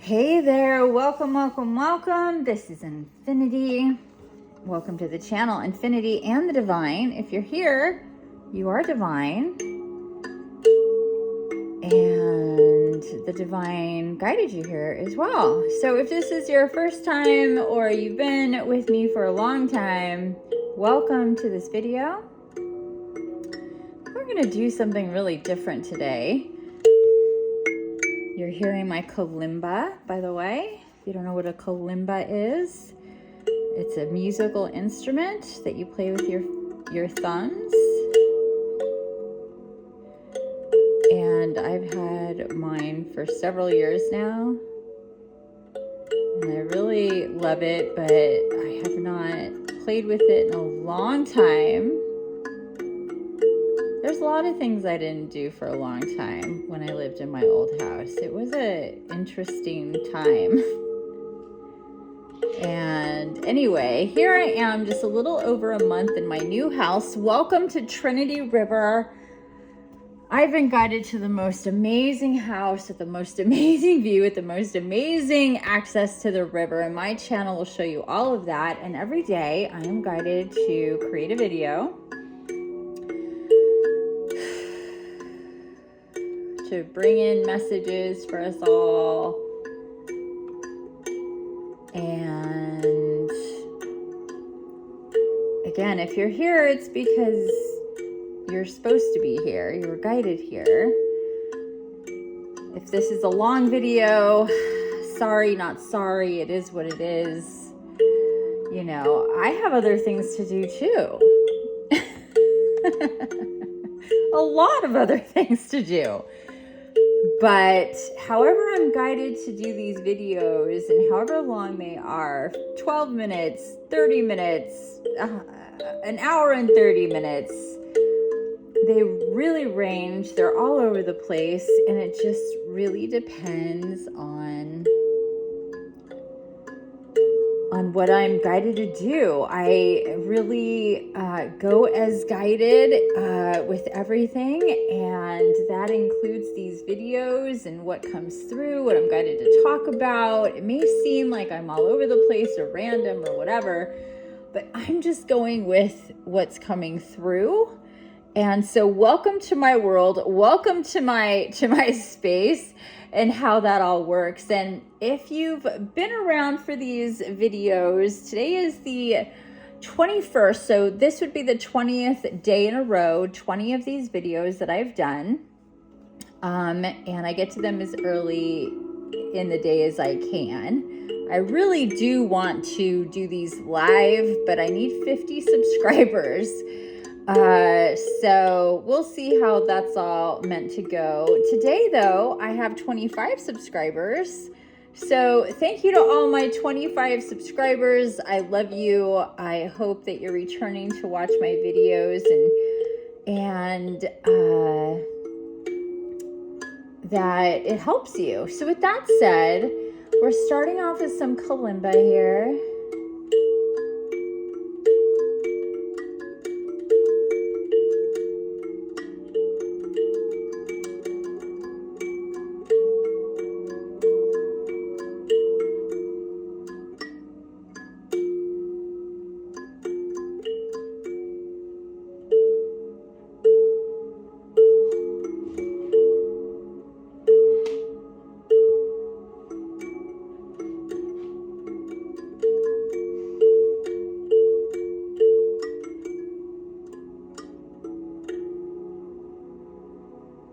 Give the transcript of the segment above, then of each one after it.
Hey there, welcome, welcome, welcome. This is Infiniti. Welcome to the channel, Infiniti and the Divine. If you're here, you are divine. And the Divine guided you here as well. So if this is your first time or you've been with me for a long time, welcome to this video. We're gonna do something really different today. You're hearing my kalimba, by the way. If you don't know what a kalimba is, it's a musical instrument that you play with your thumbs. And I've had mine for several years now. And I really love it, but I have not played with it in a long time. There's a lot of things I didn't do for a long time when I lived in my old house. It was an interesting time. And anyway, here I am just a little over a month in my new house. Welcome to Trinity River. I've been guided to the most amazing house with the most amazing view, with the most amazing access to the river. And my channel will show you all of that. And every day I am guided to create a video to bring in messages for us all. And again, if you're here, it's because you're supposed to be here. You were guided here. If this is a long video, sorry, not sorry. It is what it is. You know, I have other things to do too. A lot of other things to do. But however I'm guided to do these videos and however long they are, 12 minutes, 30 minutes, an hour and 30 minutes, they really range. They're all over the place, and it just really depends on what I'm guided to do. I really go as guided with everything, and that includes these videos and what comes through, what I'm guided to talk about. It may seem like I'm all over the place or random or whatever, but I'm just going with what's coming through. And so welcome to my world, welcome to my space and how that all works. And if you've been around for these videos, today is the 21st. So this would be the 20th day in a row, 20 of these videos that I've done. And I get to them as early in the day as I can. I really do want to do these live, but I need 50 subscribers. So we'll see how that's all meant to go. Today, though, I have 25 subscribers. So thank you to all my 25 subscribers. I love you. I hope that you're returning to watch my videos and that it helps you. So with that said, we're starting off with some kalimba here.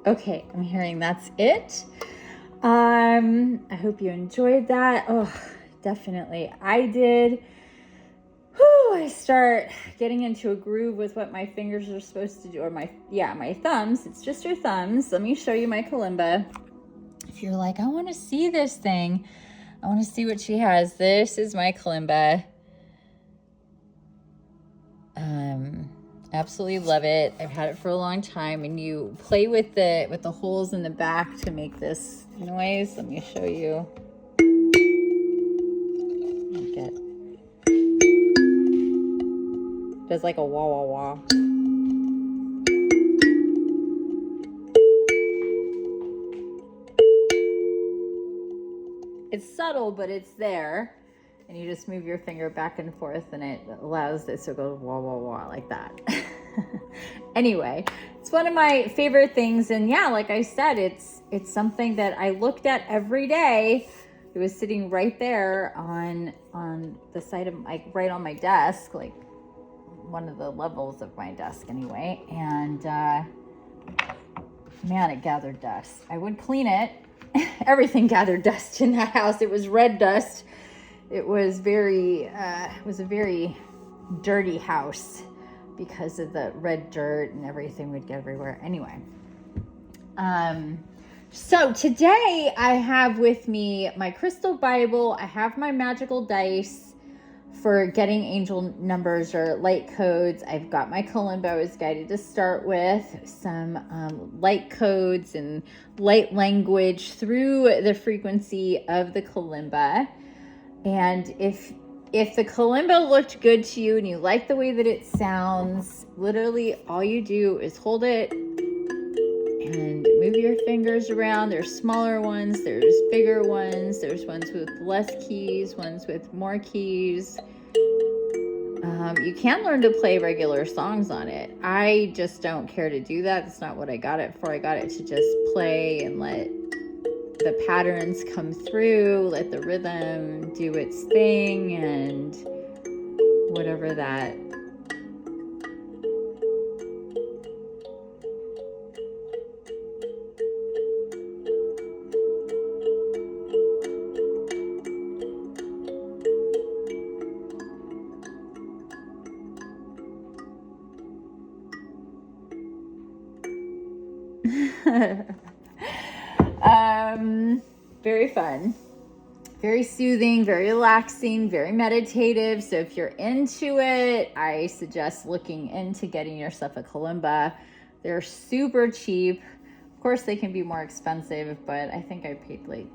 Okay, I'm hearing that's it. I hope you enjoyed that. Oh, definitely. I did. Whew, I start getting into a groove with what my fingers are supposed to do, or my thumbs. It's just your thumbs. Let me show you my kalimba. If you're like, I want to see this thing, I want to see what she has. This is my kalimba. Absolutely love it. I've had it for a long time, and you play with the holes in the back to make this noise. Let me show you. It does like a wah wah wah. It's subtle, but it's there. And you just move your finger back and forth and it allows this to go wah, wah, wah like that. Anyway, it's one of my favorite things. And yeah, like I said, it's something that I looked at every day. It was sitting right there on the side of right on my desk, like one of the levels of my desk anyway. And man, it gathered dust. I would clean it. Everything gathered dust in that house. It was red dust. It was a very dirty house because of the red dirt and everything would get everywhere. Anyway, so today I have with me my crystal Bible. I have my magical dice for getting angel numbers or light codes. I've got my kalimba as guided to start with, some light codes and light language through the frequency of the kalimba. And if the kalimba looked good to you and you like the way that it sounds, literally all you do is hold it and move your fingers around. There's smaller ones, there's bigger ones, there's ones with less keys, ones with more keys. You can learn to play regular songs on it. I just don't care to do that. That's not what I got it for. I got it to just play and let the patterns come through, let the rhythm do its thing, and whatever that very fun, very soothing, very relaxing, very meditative. So if you're into it, I suggest looking into getting yourself a kalimba. They're super cheap. Of course, they can be more expensive, but I think I paid like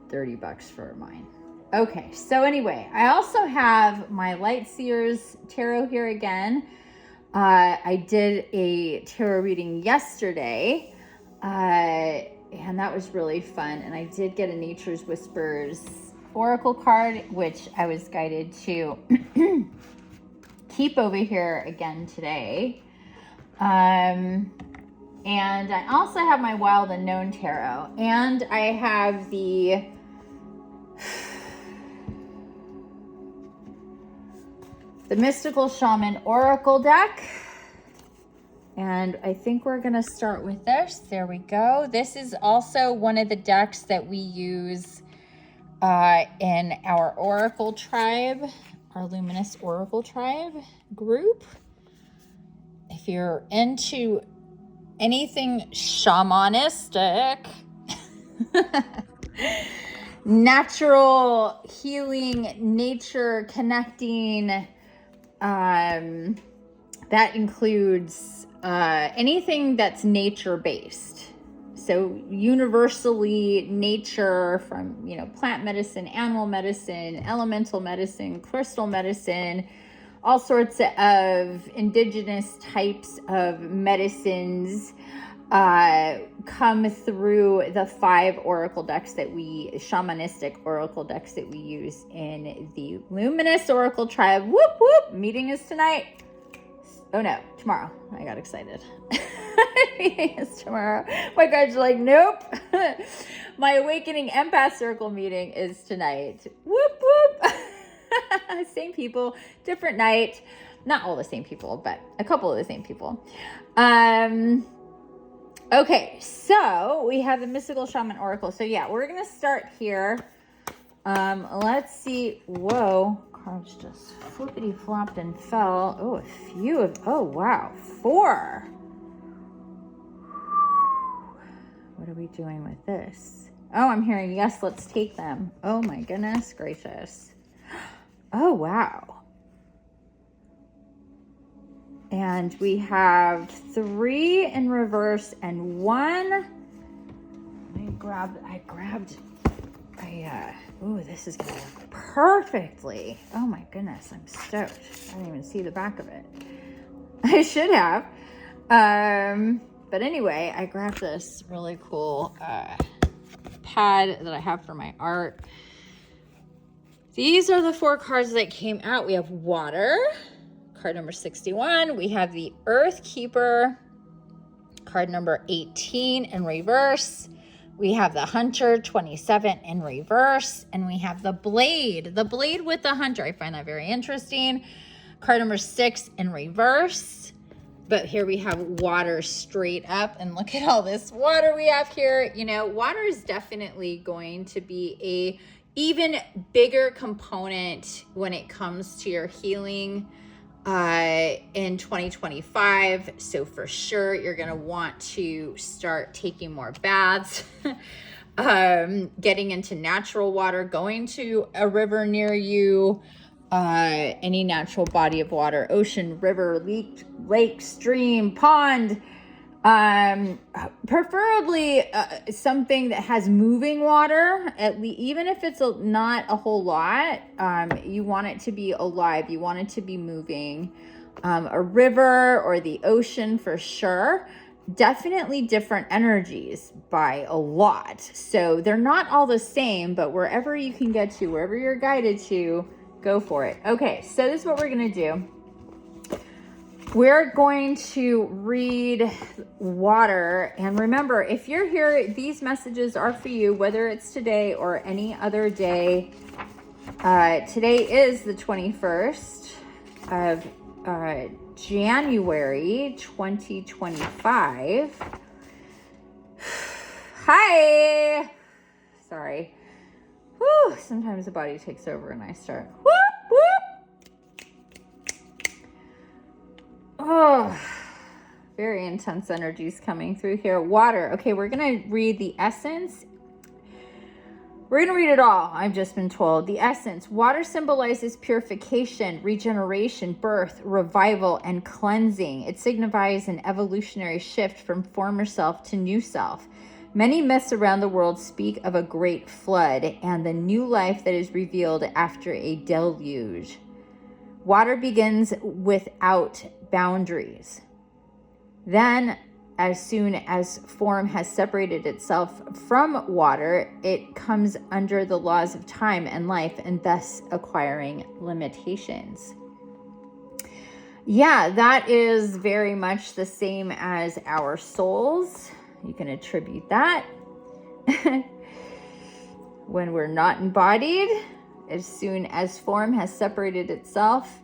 $30 for mine. Okay, so anyway, I also have my Light Seers Tarot here again. I did a tarot reading yesterday, and that was really fun. And I did get a Nature's Whispers Oracle card, which I was guided to keep over here again today. And I also have my Wild Unknown Tarot, and I have the Mystical Shaman Oracle deck. And I think we're going to start with this. There we go. This is also one of the decks that we use in our Oracle tribe, our Luminous Oracle tribe group. If you're into anything shamanistic, natural healing, nature connecting, that includes anything that's nature based. So universally nature, from, you know, plant medicine, animal medicine, elemental medicine, crystal medicine, all sorts of indigenous types of medicines come through the 5 oracle decks that shamanistic oracle decks that we use in the Luminous Oracle tribe. Whoop whoop, meeting is tonight. Oh no, tomorrow. I got excited. Meeting is tomorrow. My cards are like, nope. My Awakening Empath Circle meeting is tonight. Whoop whoop. Same people, different night. Not all the same people, but a couple of the same people. Okay, so we have the Mystical Shaman Oracle. So yeah, we're going to start here. Let's see. Whoa, cards just flippity flopped and fell. Oh, a few of, oh wow, 4. What are we doing with this? Oh, I'm hearing, yes, let's take them. Oh my goodness gracious. Oh, wow. And we have 3 in reverse and 1. Oh, this is going to work perfectly. Oh my goodness, I'm stoked. I didn't even see the back of it. I should have. But anyway, I grabbed this really cool pad that I have for my art. These are the 4 cards that came out. We have water, card number 61. We have the Earth Keeper, card number 18 in reverse. We have the Hunter, 27 in reverse. And we have the Blade with the Hunter. I find that very interesting. Card number 6 in reverse. But here we have water straight up. And look at all this water we have here. You know, water is definitely going to be a even bigger component when it comes to your healing in 2025. So for sure, you're going to want to start taking more baths, getting into natural water, going to a river near you, any natural body of water, ocean, river, lake, stream, pond, preferably something that has moving water, even if it's not a whole lot. You want it to be alive. You want it to be moving. A river or the ocean for sure. Definitely different energies by a lot. So they're not all the same, but wherever you can get to, wherever you're guided to, go for it. Okay, so this is what we're going to do. We're going to read water. And remember, if you're here, these messages are for you, whether it's today or any other day. Today is the 21st of January 2025. Hi. Sorry. Whew, sometimes the body takes over and I start whoop, whoop. Oh, very intense energies coming through here. Water. Okay, we're going to read the essence. We're going to read it all, I've just been told. The essence. Water symbolizes purification, regeneration, birth, revival, and cleansing. It signifies an evolutionary shift from former self to new self. Many myths around the world speak of a great flood and the new life that is revealed after a deluge. Water begins without boundaries. Then, as soon as form has separated itself from water, it comes under the laws of time and life and thus acquiring limitations. Yeah, that is very much the same as our souls. You can attribute that. When we're not embodied, as soon as form has separated itself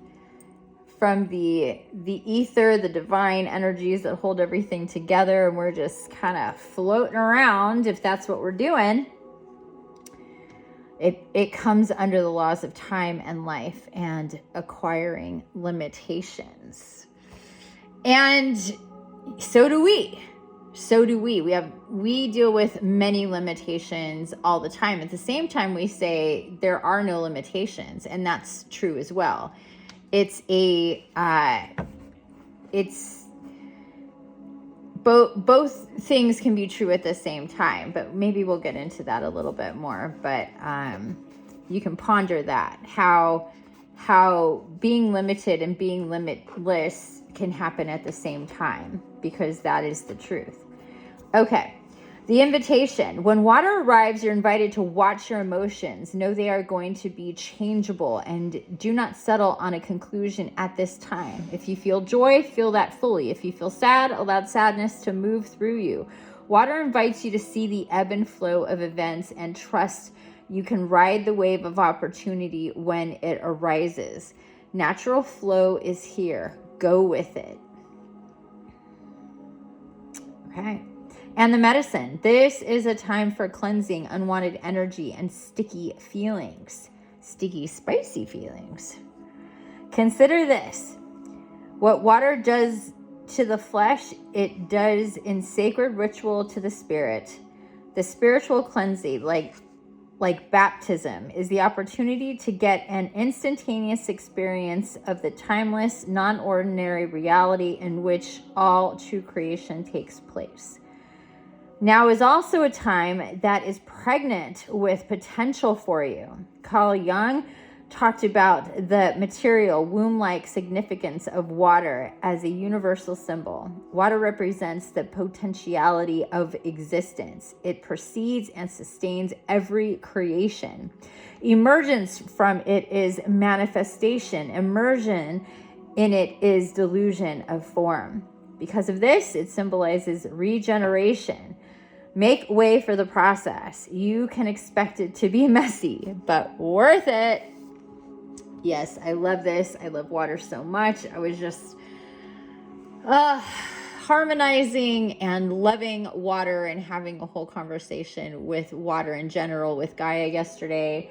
from the ether, the divine energies that hold everything together, and we're just kind of floating around, if that's what we're doing, it comes under the laws of time and life and acquiring limitations. And so do we. We deal with many limitations all the time. At the same time, we say there are no limitations, and that's true as well. It's both things can be true at the same time, but maybe we'll get into that a little bit more. But you can ponder that, how being limited and being limitless can happen at the same time, because that is the truth. Okay, the invitation. When water arrives, you're invited to watch your emotions. Know they are going to be changeable, and do not settle on a conclusion at this time. If you feel joy, feel that fully. If you feel sad, allow sadness to move through you. Water invites you to see the ebb and flow of events and trust you can ride the wave of opportunity when it arises. Natural flow is here. Go with it. Okay. And the medicine. This is a time for cleansing unwanted energy and sticky feelings. Sticky, spicy feelings. Consider this. What water does to the flesh, it does in sacred ritual to the spirit. The spiritual cleansing, like baptism, is the opportunity to get an instantaneous experience of the timeless, non-ordinary reality in which all true creation takes place. Now is also a time that is pregnant with potential for you. Carl Jung talked about the material womb-like significance of water as a universal symbol. Water represents the potentiality of existence. It precedes and sustains every creation. Emergence from it is manifestation. Immersion in it is delusion of form. Because of this, it symbolizes regeneration. Make way for the process. You can expect it to be messy, but worth it. Yes, I love this. I love water so much. I was just harmonizing and loving water and having a whole conversation with water in general with Gaia yesterday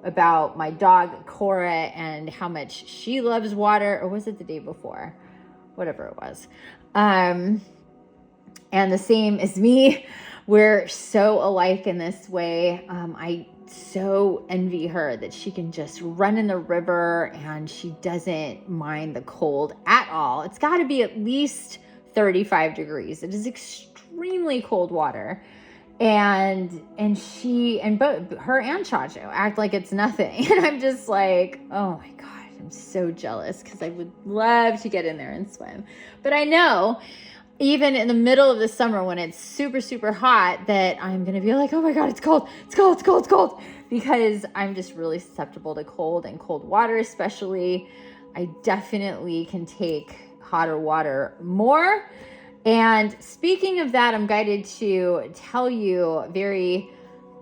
about my dog Cora and how much she loves water. Or was it the day before? Whatever it was. And the same as me. We're so alike in this way. I so envy her that she can just run in the river and she doesn't mind the cold at all. It's got to be at least 35 degrees. It is extremely cold water. And both her and Chacho act like it's nothing. And I'm just like, oh my God, I'm so jealous because I would love to get in there and swim. But I know even in the middle of the summer when it's super, super hot that I'm going to be like, oh my God, it's cold. It's cold. It's cold. It's cold. Because I'm just really susceptible to cold and cold water, especially. I definitely can take hotter water more. And speaking of that, I'm guided to tell you very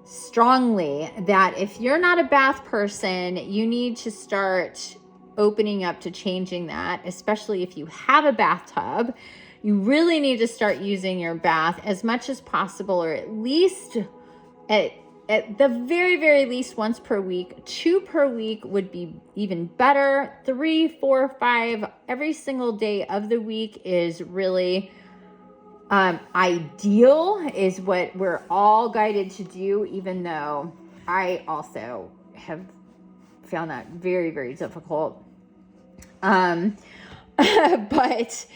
strongly that if you're not a bath person, you need to start opening up to changing that, especially if you have a bathtub. You really need to start using your bath as much as possible, or at least at the very, very least once per week. 2 per week would be even better. 3, 4, 5 every single day of the week is really ideal, is what we're all guided to do, even though I also have found that very, very difficult. But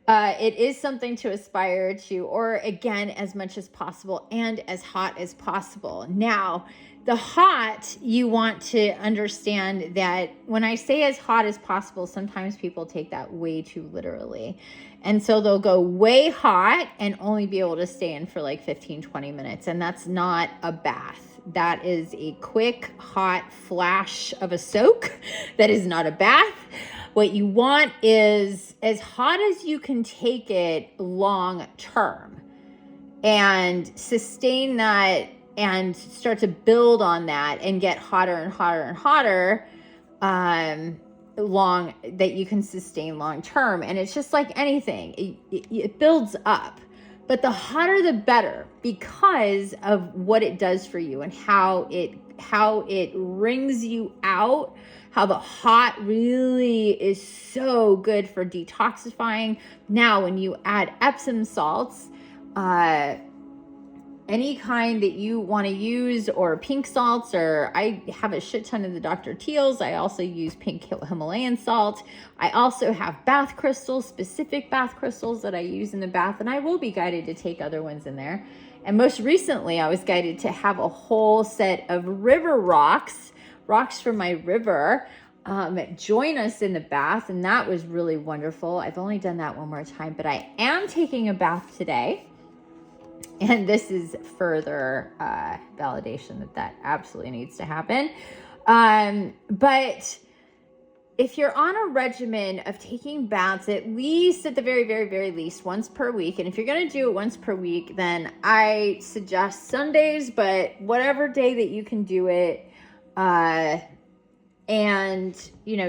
it is something to aspire to, or again, as much as possible and as hot as possible. Now, the hot, you want to understand that when I say as hot as possible, sometimes people take that way too literally. And so they'll go way hot and only be able to stay in for like 15, 20 minutes. And that's not a bath. That is a quick, hot flash of a soak. That is not a bath. What you want is as hot as you can take it long term and sustain that and start to build on that and get hotter and hotter and hotter that you can sustain long term. And it's just like anything, it builds up. But the hotter the better, because of what it does for you and how it wrings you out. How the hot really is so good for detoxifying. Now, when you add Epsom salts, any kind that you want to use, or pink salts, or I have a shit ton of the Dr. Teal's. I also use pink Himalayan salt. I also have bath crystals, specific bath crystals that I use in the bath, and I will be guided to take other ones in there. And most recently, I was guided to have a whole set of river rocks from my river, join us in the bath. And that was really wonderful. I've only done that one more time, but I am taking a bath today. And this is further validation that absolutely needs to happen. But if you're on a regimen of taking baths, at least at the very, very, very least once per week, and if you're going to do it once per week, then I suggest Sundays, but whatever day that you can do it, and,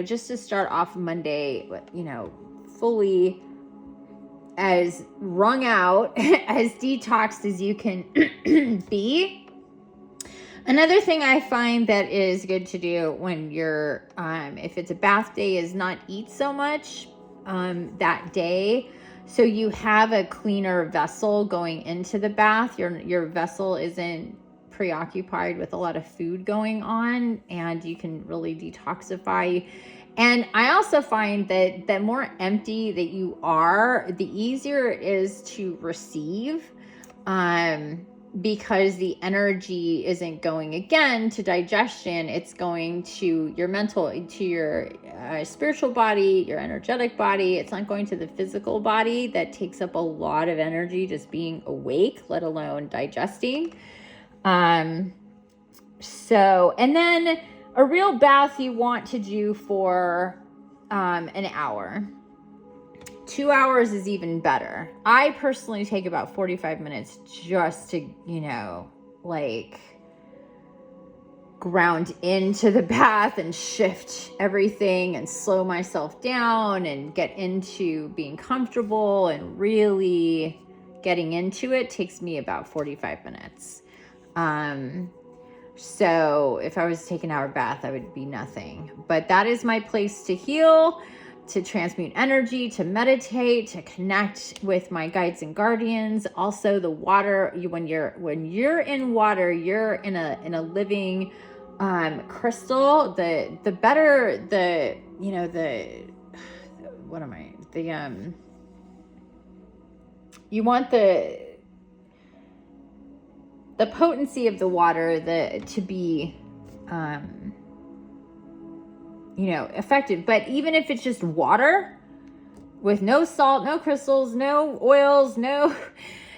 just to start off Monday, fully as wrung out, as detoxed as you can be. Another thing I find that is good to do when you're, if it's a bath day, is not eat so much, that day. So you have a cleaner vessel going into the bath. Your vessel isn't preoccupied with a lot of food going on, and you can really detoxify. And I also find that the more empty that you are, the easier it is to receive. because the energy isn't going again to digestion, it's going to your mental, to your spiritual body, your energetic body. It's not going to the physical body that takes up a lot of energy just being awake, let alone digesting. So, and then a real bath you want to do for an hour. 2 hours is even better. I personally take about 45 minutes just to, like ground into the bath and shift everything and slow myself down and get into being comfortable and really getting into it. Takes me about 45 minutes. So if I was to take an hour bath, I would be nothing. But that is my place to heal, to transmute energy, to meditate, to connect with my guides and guardians. Also, the water, when you're in water, you're in a living crystal. The better you want the potency of the water to be effective. But even if it's just water with no salt, no crystals, no oils, no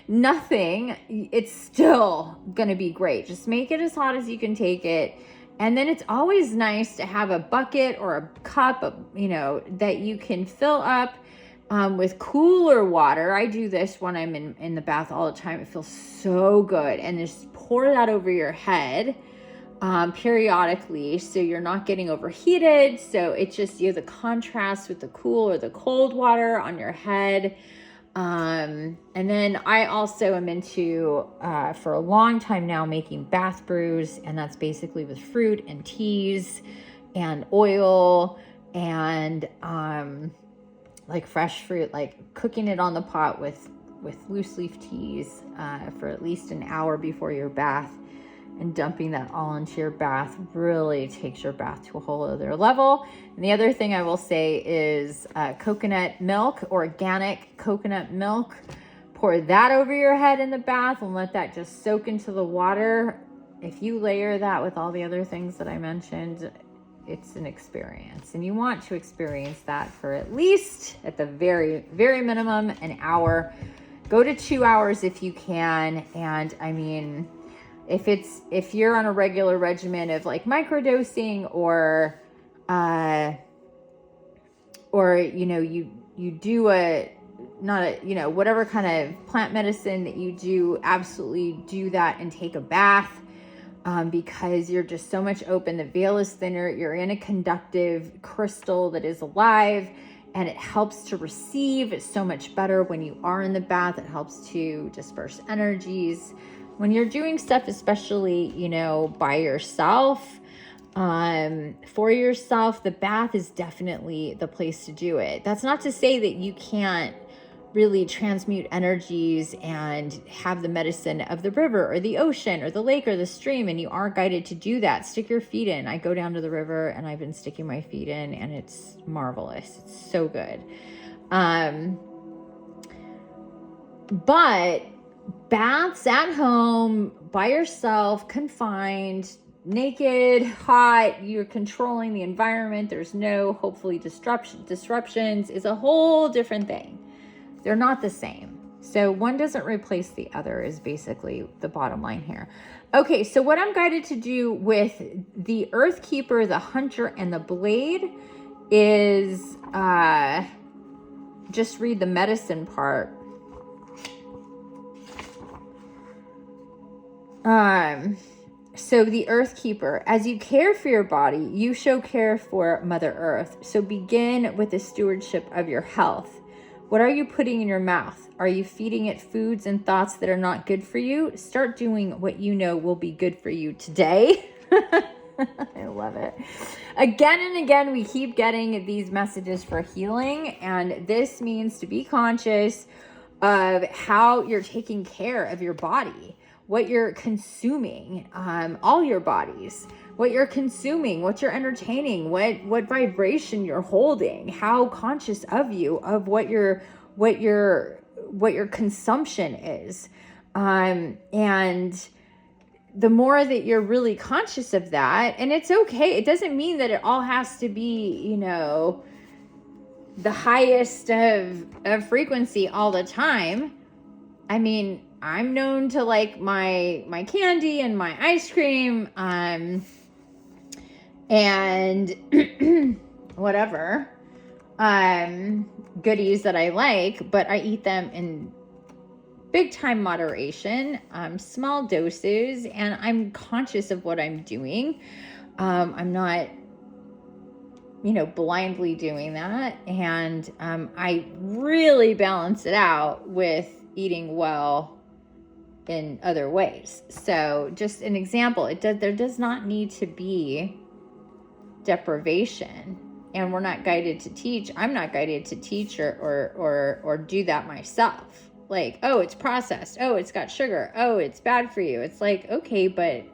nothing, it's still gonna be great. Just make it as hot as you can take it. And then it's always nice to have a bucket or a cup, that you can fill up with cooler water. I do this when I'm in the bath all the time. It feels so good. And just pour that over your head periodically, so you're not getting overheated. So it's just, the contrast with the cool or the cold water on your head. And then I also am into, for a long time now, making bath brews. And that's basically with fruit and teas and oil and, like fresh fruit, like cooking it on the pot with loose leaf teas, for at least an hour before your bath, and dumping that all into your bath really takes your bath to a whole other level. And the other thing I will say is coconut milk, organic coconut milk. Pour that over your head in the bath and let that just soak into the water. If you layer that with all the other things that I mentioned, it's an experience. And you want to experience that for at least, at the very, very minimum, an hour. Go to 2 hours if you can. And I mean, if you're on a regular regimen of like microdosing or you do whatever kind of plant medicine that you do, absolutely do that and take a bath, because you're just so much open. The veil is thinner. You're in a conductive crystal that is alive, and it helps to receive so much better when you are in the bath. It helps to disperse energies. When you're doing stuff, especially, by yourself, for yourself, the bath is definitely the place to do it. That's not to say that you can't really transmute energies and have the medicine of the river or the ocean or the lake or the stream, and you are guided to do that. Stick your feet in. I go down to the river and I've been sticking my feet in, and it's marvelous. It's so good. But baths at home, by yourself, confined, naked, hot, you're controlling the environment, there's no, hopefully, disruptions, is a whole different thing. They're not the same. So one doesn't replace the other is basically the bottom line here. Okay, so what I'm guided to do with the Earth Keeper, the Hunter, and the Blade is just read the medicine part. So the Earth Keeper, as you care for your body, you show care for Mother Earth. So begin with the stewardship of your health. What are you putting in your mouth? Are you feeding it foods and thoughts that are not good for you? Start doing what you know will be good for you today. I love it. Again and again, we keep getting these messages for healing, and this means to be conscious of how you're taking care of your body, what you're consuming, all your bodies, what you're consuming, what you're entertaining, what vibration you're holding, how conscious of you, of what your consumption is. And the more that you're really conscious of that, and it's okay. It doesn't mean that it all has to be, you know, the highest of frequency all the time. I mean, I'm known to like my candy and my ice cream, and whatever, goodies that I like, but I eat them in big time moderation, small doses, and I'm conscious of what I'm doing. I'm not, you know, blindly doing that. And I really balance it out with eating well in other ways. So just an example, there does not need to be deprivation. And we're not guided to teach. I'm not guided to teach or do that myself. Like, oh, it's processed. Oh, it's got sugar. Oh, it's bad for you. It's like, okay, but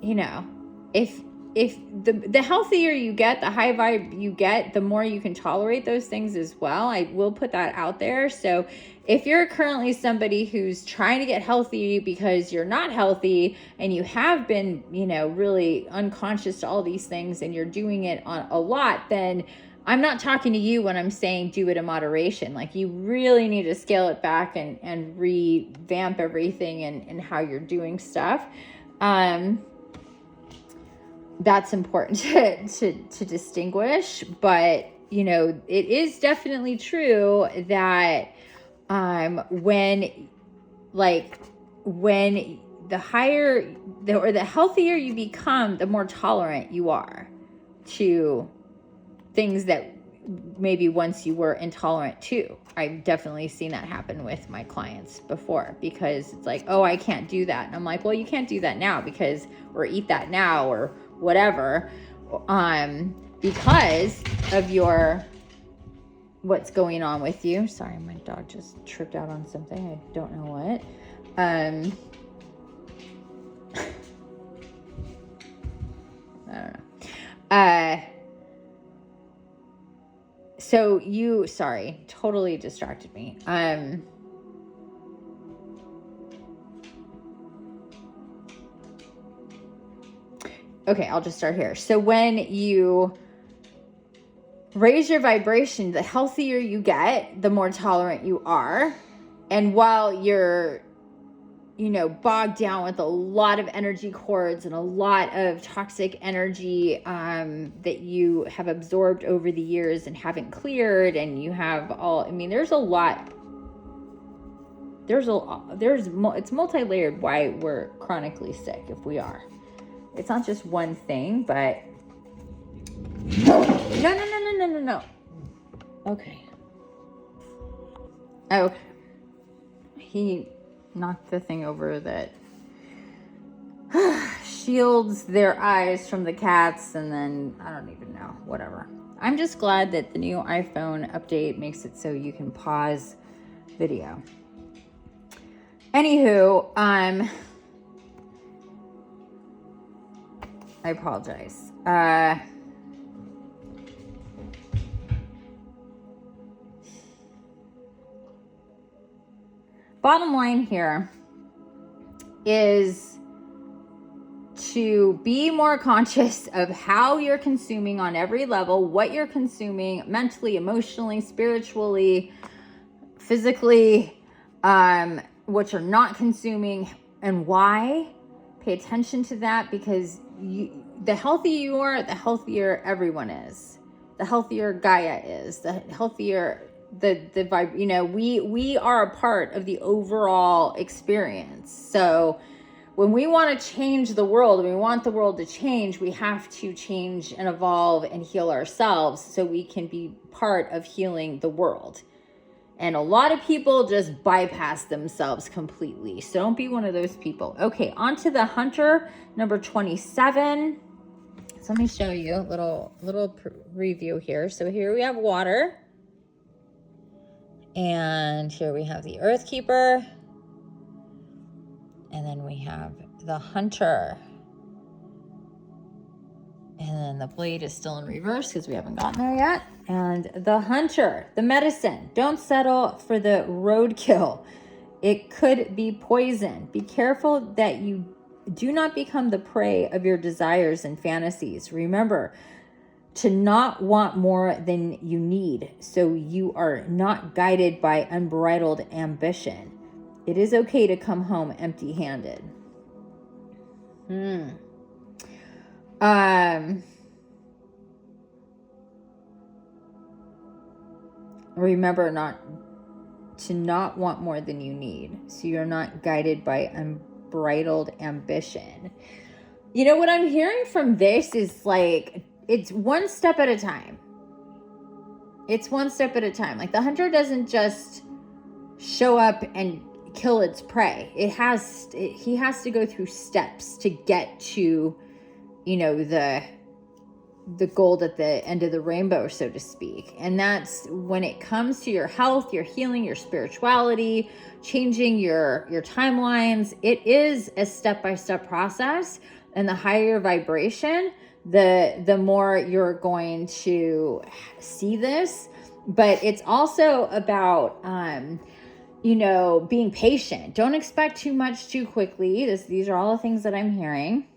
you know, if the healthier you get, the high vibe you get, the more you can tolerate those things as well. I will put that out there. So if you're currently somebody who's trying to get healthy because you're not healthy and you have been, you know, really unconscious to all these things and you're doing it on a lot, then I'm not talking to you when I'm saying do it in moderation. Like, you really need to scale it back and revamp everything and how you're doing stuff. That's important to distinguish. But, you know, it is definitely true that when the higher or the healthier you become, the more tolerant you are to things that maybe once you were intolerant to. I've definitely seen that happen with my clients before, because it's like, oh, I can't do that. And I'm like, well, you can't do that now because, or eat that now or whatever, because of what's going on with you. Sorry, my dog just tripped out on something. I don't know what. I don't know. So sorry, totally distracted me. Okay, I'll just start here. So when you raise your vibration, the healthier you get, the more tolerant you are. And while you're, you know, bogged down with a lot of energy cords and a lot of toxic energy that you have absorbed over the years and haven't cleared, and you have there's a lot. It's multi-layered why we're chronically sick if we are. It's not just one thing, but no. Okay. He knocked the thing over that shields their eyes from the cats, and then I don't even know, whatever. I'm just glad that the new iPhone update makes it so you can pause video. Anywho, I apologize. Bottom line here is to be more conscious of how you're consuming on every level, what you're consuming mentally, emotionally, spiritually, physically, what you're not consuming, and why. Pay attention to that, because the healthier you are, the healthier everyone is. The healthier Gaia is. The healthier the vibe. You know, we are a part of the overall experience. So when we want to change the world, and we want the world to change, we have to change and evolve and heal ourselves so we can be part of healing the world. And a lot of people just bypass themselves completely. So don't be one of those people. Okay, on to the Hunter, number 27. So let me show you a little review here. So here we have water. And here we have the Earth Keeper. And then we have the Hunter. And then the blade is still in reverse because we haven't gotten there yet. And the Hunter, the medicine. Don't settle for the roadkill. It could be poison. Be careful that you do not become the prey of your desires and fantasies. Remember to not want more than you need, so you are not guided by unbridled ambition. It is okay to come home empty-handed. Remember to not want more than you need, so you're not guided by unbridled ambition. You know, what I'm hearing from this is like, it's one step at a time. It's one step at a time. Like, the hunter doesn't just show up and kill its prey. He has to go through steps to get to, you know, the gold at the end of the rainbow, so to speak. And that's when it comes to your health, your healing, your spirituality, changing your timelines. It is a step-by-step process, and the higher your vibration, the more you're going to see this. But it's also about you know, being patient. Don't expect too much too quickly. These are all the things that I'm hearing.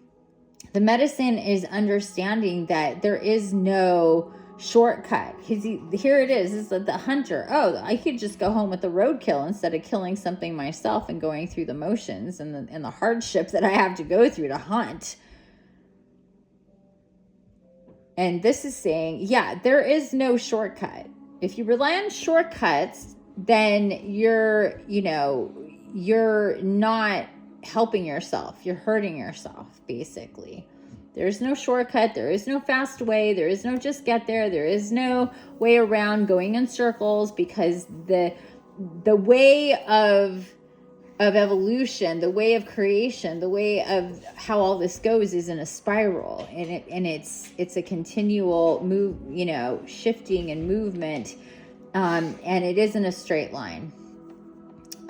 The medicine is understanding that there is no shortcut. Here it is the hunter. Oh, I could just go home with the roadkill instead of killing something myself and going through the motions and the hardship that I have to go through to hunt. And this is saying, yeah, there is no shortcut. If you rely on shortcuts, then you're not helping yourself. You're hurting yourself, basically. There's no shortcut. There is no fast way. There is no just get there. There is no way around going in circles, because the way of evolution, the way of creation, the way of how all this goes is in a spiral, and it's a continual move, you know, shifting and movement, and it isn't a straight line.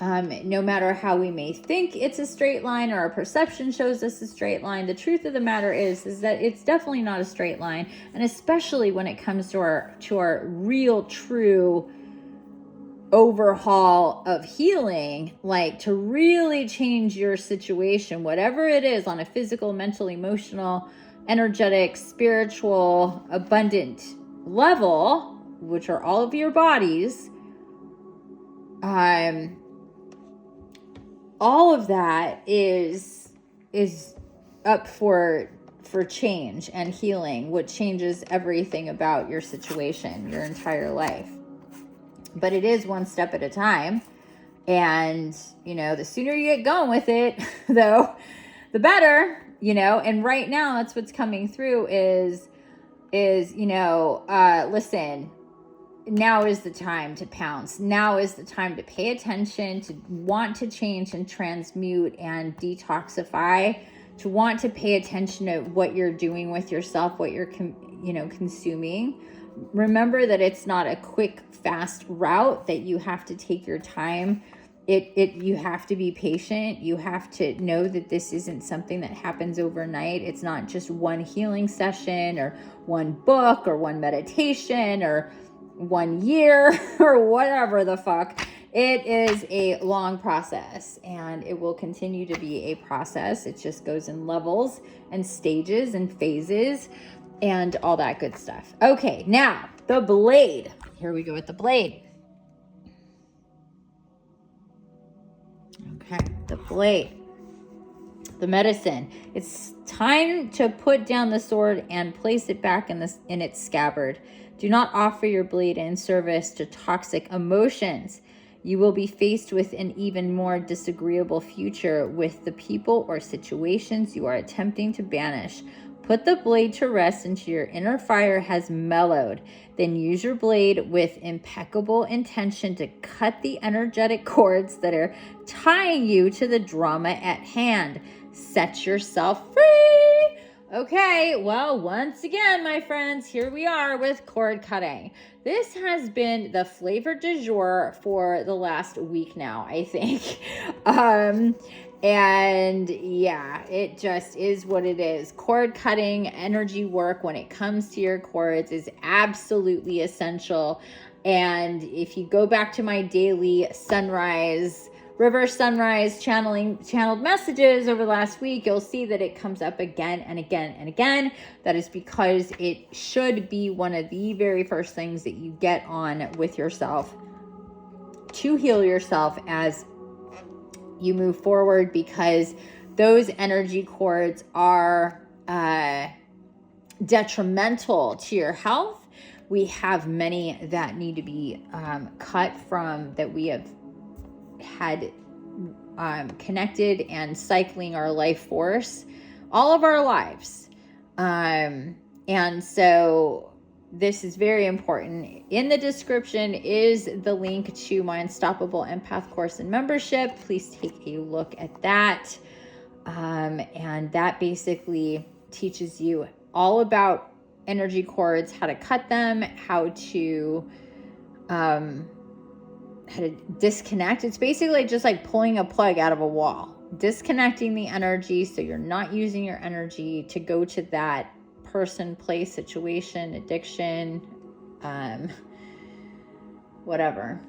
No matter how we may think it's a straight line, or our perception shows us a straight line, the truth of the matter is that it's definitely not a straight line. And especially when it comes to our real, true overhaul of healing, like to really change your situation, whatever it is, on a physical, mental, emotional, energetic, spiritual, abundant level, which are all of your bodies, all of that is up for change and healing, which changes everything about your situation, your entire life. But it is one step at a time. And, you know, the sooner you get going with it, though, the better, you know. And right now, that's what's coming through is, you know, listen, now is the time to pounce. Now is the time to pay attention, to want to change and transmute and detoxify, to want to pay attention to what you're doing with yourself, what you're, consuming. Remember that it's not a quick, fast route, that you have to take your time. You have to be patient. You have to know that this isn't something that happens overnight. It's not just one healing session or one book or one meditation or 1 year or whatever the fuck. It is a long process, and it will continue to be a process. It just goes in levels and stages and phases and all that good stuff. Okay, now the blade. Here we go with the blade. Okay, the blade. The medicine. It's time to put down the sword and place it back in its scabbard. Do not offer your blade in service to toxic emotions. You will be faced with an even more disagreeable future with the people or situations you are attempting to banish. Put the blade to rest until your inner fire has mellowed. Then use your blade with impeccable intention to cut the energetic cords that are tying you to the drama at hand. Set yourself free. Okay, well, once again, my friends, here we are with cord cutting. This has been the flavor du jour for the last week now, I think. And yeah, it just is what it is. Cord cutting, energy work when it comes to your cords is absolutely essential. And if you go back to my daily sunrise reverse sunrise channeled messages over the last week, you'll see that it comes up again and again and again. That is because it should be one of the very first things that you get on with yourself to heal yourself as you move forward, because those energy cords are detrimental to your health. We have many that need to be cut from, that we have had connected and cycling our life force all of our lives. And so this is very important. In the description is the link to my Unstoppable Empath course and membership. Please take a look at that. And that basically teaches you all about energy cords, how to cut them, how to disconnect. It's basically just like pulling a plug out of a wall, disconnecting the energy so you're not using your energy to go to that person, place, situation, addiction, whatever.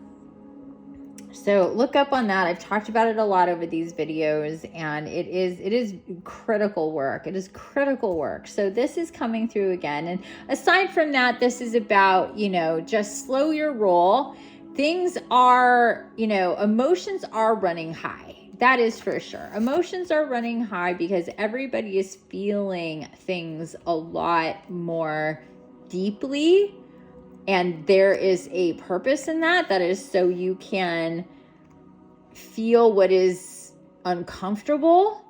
So look up on that. I've talked about it a lot over these videos, and it is critical work. It is critical work. So this is coming through again. And aside from that, this is about, just slow your roll. Things are, emotions are running high. That is for sure. Emotions are running high because everybody is feeling things a lot more deeply. And there is a purpose in that. That is so you can feel what is uncomfortable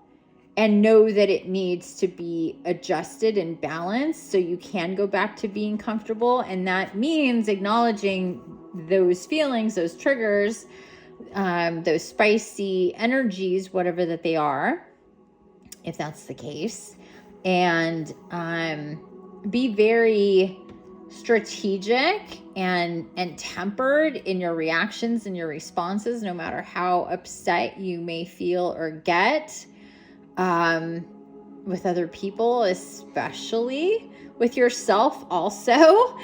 and know that it needs to be adjusted and balanced so you can go back to being comfortable. And that means acknowledging those feelings, those triggers, those spicy energies, whatever that they are, if that's the case. And be very strategic and tempered in your reactions and your responses, no matter how upset you may feel or get, with other people, especially with yourself also.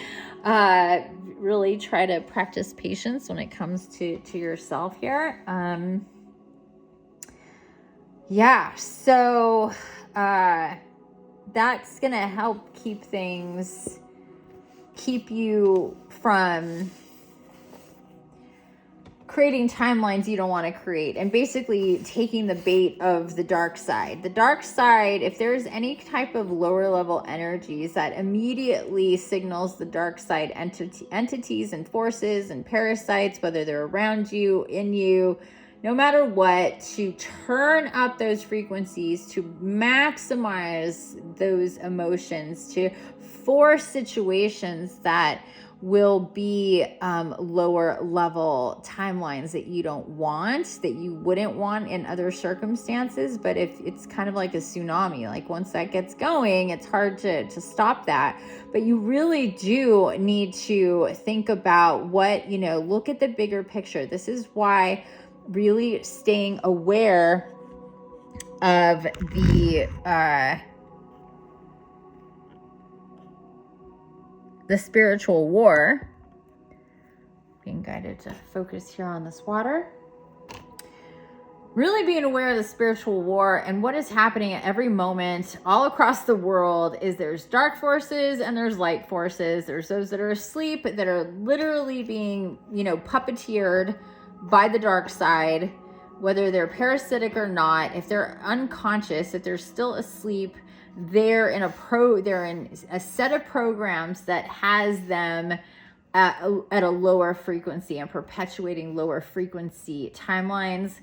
Really try to practice patience when it comes to yourself here. So that's gonna help keep you from creating timelines you don't want to create, and basically taking the bait of the dark side. The dark side, if there's any type of lower level energies, that immediately signals the dark side entities and forces and parasites, whether they're around you, in you, no matter what, to turn up those frequencies, to maximize those emotions, to force situations that will be lower level timelines that you don't want, that you wouldn't want in other circumstances. But if it's kind of like a tsunami, like once that gets going, it's hard to stop that. But you really do need to think about what, look at the bigger picture. This is why really staying aware of the spiritual war, being guided to focus here on this water, really being aware of the spiritual war and what is happening at every moment all across the world. Is there's dark forces and there's light forces. There's those that are asleep, that are literally being, puppeteered by the dark side, whether they're parasitic or not. If they're unconscious, if they're still asleep, they're in a set of programs that has them at a lower frequency and perpetuating lower frequency timelines.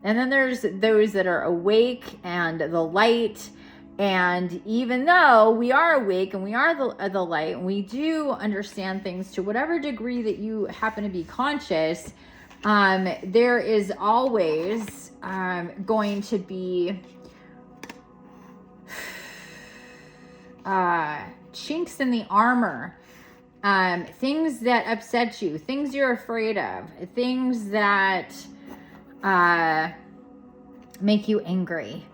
And then there's those that are awake and the light. And even though we are awake and we are the light, and we do understand things to whatever degree that you happen to be conscious, there is always going to be chinks in the armor, things that upset you, things you're afraid of, things that make you angry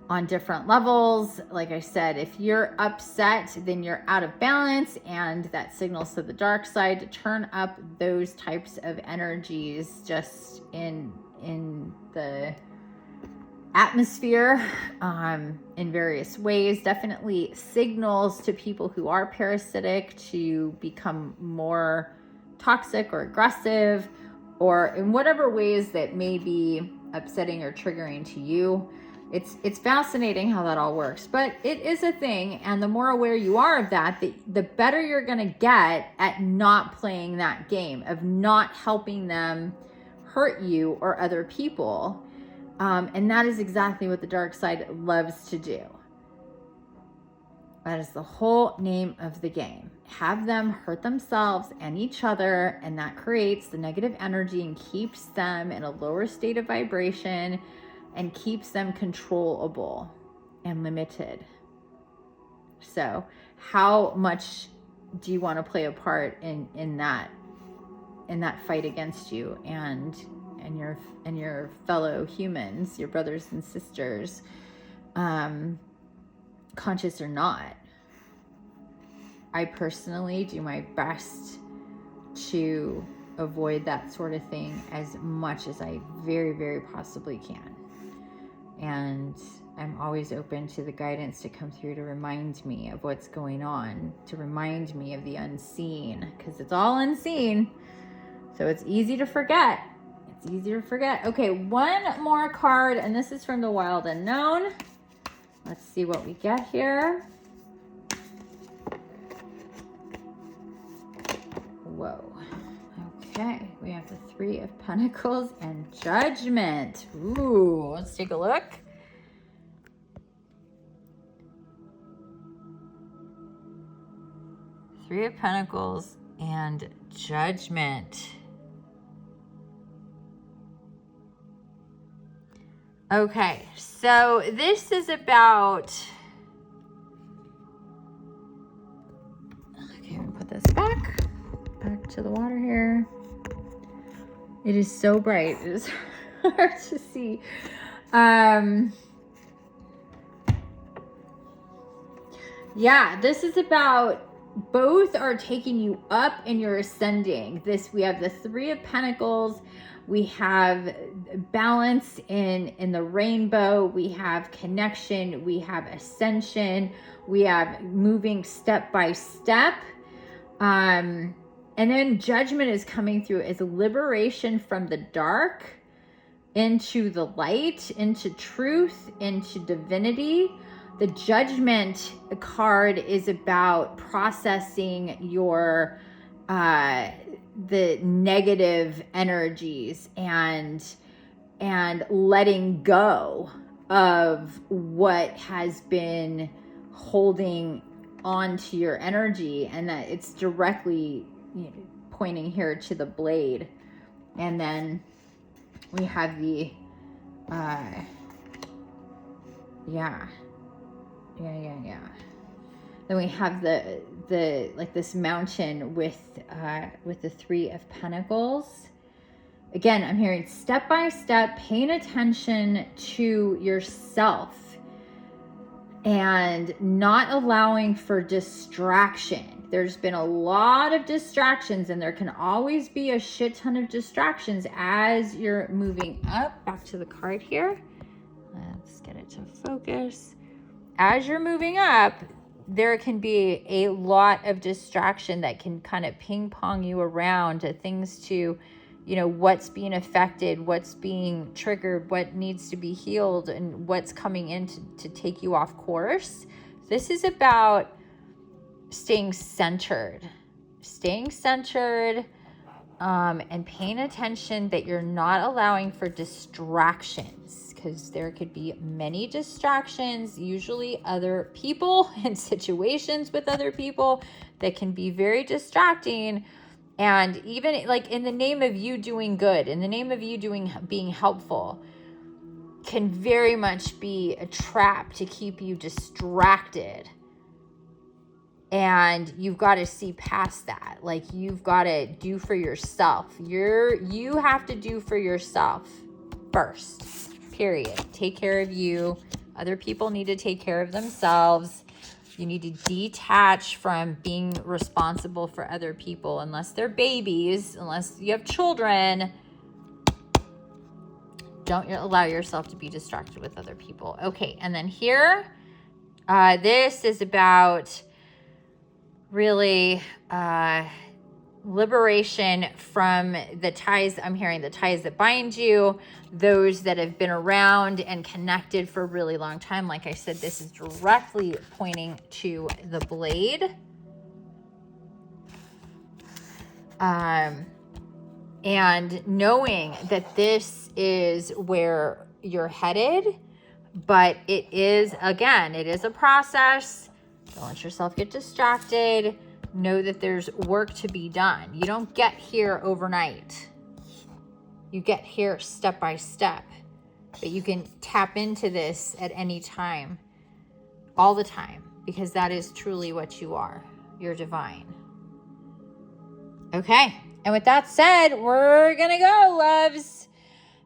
on different levels. Like I said, if you're upset, then you're out of balance, and that signals to the dark side to turn up those types of energies just in in the atmosphere in various ways. Definitely signals to people who are parasitic to become more toxic or aggressive, or in whatever ways that may be upsetting or triggering to you. It's fascinating how that all works, but it is a thing. And the more aware you are of that, the better you're going to get at not playing that game, of not helping them hurt you or other people. And that is exactly what the dark side loves to do. That is the whole name of the game. Have them hurt themselves and each other, and that creates the negative energy and keeps them in a lower state of vibration and keeps them controllable and limited. So how much do you want to play a part in that fight against you and your fellow humans, your brothers and sisters, conscious or not? I personally do my best to avoid that sort of thing as much as I very, very possibly can. And I'm always open to the guidance to come through to remind me of what's going on, to remind me of the unseen, because it's all unseen. So it's easy to forget. It's easy to forget. Okay, one more card, and this is from the Wild Unknown. Let's see what we get here. Whoa. Okay, we have the Three of Pentacles and Judgment. Ooh, let's take a look. Three of Pentacles and Judgment. Okay, so this is about... Okay, I'm gonna put this back to the water here. It is so bright. It is hard to see. Yeah, this is about both are taking you up and you're ascending. We have the Three of Pentacles. We have balance in the rainbow. We have connection. We have ascension. We have moving step by step. And then Judgment is coming through as liberation from the dark into the light, into truth, into divinity. The Judgment card is about processing your the negative energies and letting go of what has been holding on to your energy, and that it's directly pointing here to the blade. And then we have the then we have the like this mountain with the Three of Pentacles. Again, I'm hearing step by step, paying attention to yourself and not allowing for distraction. There's been a lot of distractions, and there can always be a shit ton of distractions as you're moving up. Back to the card here. Let's get it to focus. As you're moving up, there can be a lot of distraction that can kind of ping pong you around to things to, what's being affected, what's being triggered, what needs to be healed, and what's coming in to take you off course. This is about staying centered, and paying attention that you're not allowing for distractions, because there could be many distractions, usually other people and situations with other people that can be very distracting. And even like in the name of you doing good, in the name of you being helpful, can very much be a trap to keep you distracted. And you've got to see past that. Like, you've got to do for yourself. You have to do for yourself first, period. Take care of you. Other people need to take care of themselves. You need to detach from being responsible for other people, unless they're babies, unless you have children. Don't allow yourself to be distracted with other people. Okay, and then here, this is about really liberation from the ties. I'm hearing the ties that bind you, those that have been around and connected for a really long time. Like I said, this is directly pointing to the blade. And knowing that this is where you're headed, but it is, again, it is a process. Don't let yourself get distracted. Know that there's work to be done. You don't get here overnight. You get here step by step, but you can tap into this at any time, all the time, because that is truly what you are. You're divine. Okay. And with that said, we're going to go, loves.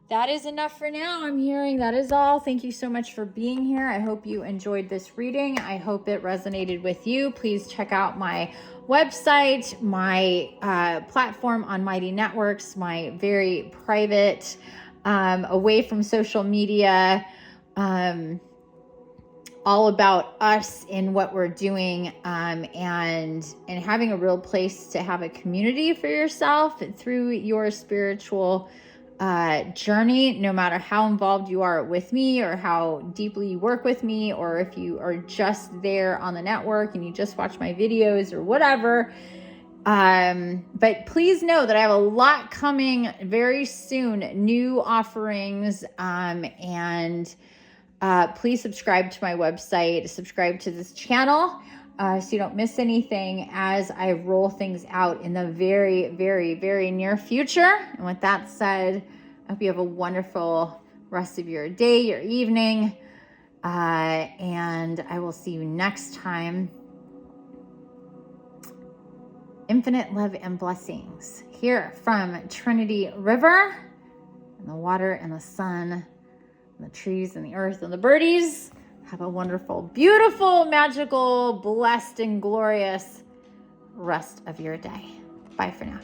That is enough for now. I'm hearing that is all. Thank you so much for being here. I hope you enjoyed this reading. I hope it resonated with you. Please check out my website, my platform on Mighty Networks, my very private, away from social media, all about us and what we're doing, and having a real place to have a community for yourself through your spiritual journey, no matter how involved you are with me or how deeply you work with me, or if you are just there on the network and you just watch my videos or whatever. But please know that I have a lot coming very soon, new offerings, and please subscribe to my website, subscribe to this channel, so you don't miss anything as I roll things out in the very, very, very near future. And with that said, I hope you have a wonderful rest of your day, your evening, and I will see you next time. Infinite love and blessings here from Trinity River, and the water and the sun, and the trees and the earth and the birdies. Have a wonderful, beautiful, magical, blessed, and glorious rest of your day. Bye for now.